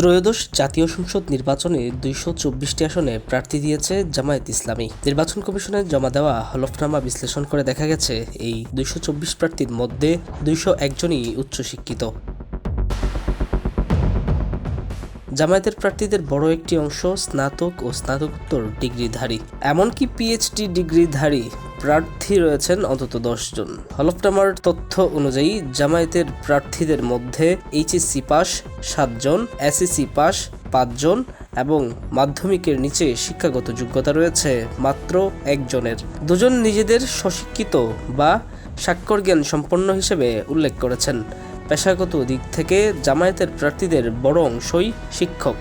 ত্রয়োদশ জাতীয় সংসদ নির্বাচনে ২২৪টি আসনে প্রার্থী দিয়েছে জামায়াত ইসলামী। নির্বাচন কমিশনের জমা দেওয়া হলফনামা বিশ্লেষণ করে দেখা গেছে, এই ২২৪ প্রার্থীর মধ্যে ২০১ জনই উচ্চশিক্ষিত। জামায়াতের প্রার্থীদের বড় একটি অংশ স্নাতক ও স্নাতকোত্তর ডিগ্রিধারী, এমনকি পিএইচডি ডিগ্রিধারী প্রার্থী রয়েছেন অন্তত 10 জন। হলফনামার তথ্য অনুযায়ী জামায়াতের প্রার্থীদের মধ্যে এইচএসসি পাস 7 জন, এসএসসি পাস 5 জন এবং মাধ্যমিকের নিচে শিক্ষাগত যোগ্যতা রয়েছে মাত্র 1 জনের। দুজন নিজেদের স্বশিক্ষিত বা স্বাক্ষর জ্ঞান সম্পন্ন হিসেবে উল্লেখ করেছেন। পেশাগত দিক থেকে জামায়াতের প্রার্থীদের বড় অংশই শিক্ষক।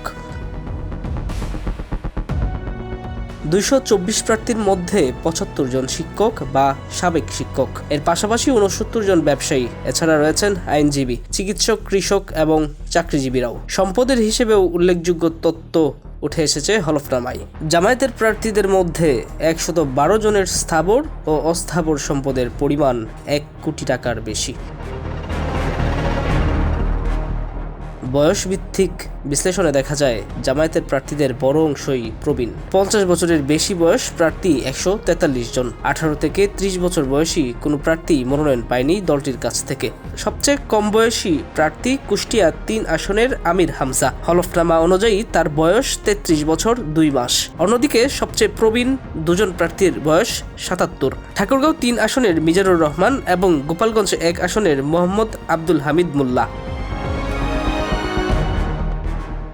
২২৪ প্রার্থীর মধ্যে ৭৫ জন শিক্ষক বা সাবেক শিক্ষক। এর পাশাপাশি ৬৯ জন ব্যবসায়ী, এছাড়া রয়েছেন আইনজীবী, চিকিৎসক, কৃষক এবং চাকরিজীবীরাও। সম্পদের হিসেবেও উল্লেখযোগ্য তথ্য উঠে এসেছে হলফনামায়। জামায়াতের প্রার্থীদের মধ্যে ১১২ জনের স্থাবর ও অস্থাবর সম্পদের পরিমাণ ১ কোটি টাকার বেশি। বয়সভিত্তিক বিশ্লেষণে দেখা যায়, জামায়াতের প্রার্থীদের বড় অংশই প্রবীণ। ৫০ বছরের বেশি বয়স প্রার্থী ১৪৩ জন। ১৮ থেকে ৩০ বছর বয়সী কোনো প্রার্থী মনোনয়ন পায়নি দলটির কাছ থেকে। সবচেয়ে কম বয়সী প্রার্থী কুষ্টিয়া ৩ আসনের আমির হামজা। হলফনামা অনুযায়ী তার বয়স ৩৩ বছর ২ মাস। অন্যদিকে সবচেয়ে প্রবীণ দুজন প্রার্থীর বয়স ৭৭। ঠাকুরগাঁও ৩ আসনের মিজানুর রহমান এবং গোপালগঞ্জ ১ আসনের মোহাম্মদ আব্দুল হামিদ মোল্লা।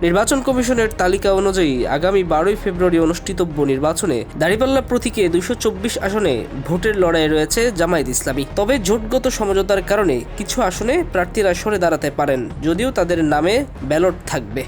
নির্বাচন কমিশনের তালিকা অনুযায়ী আগামী ১২ ফেব্রুয়ারি অনুষ্ঠিতব্য নির্বাচনে দাঁড়িপাল্লা প্রতীকে ২২৪ আসনে ভোটের লড়াই রয়েছে জামায়াত ইসলামী। তবে জোটগত সমঝোতার কারণে কিছু আসনে প্রার্থীরা সরে দাঁড়াতে পারেন, যদিও তাদের নামে ব্যালট থাকবে।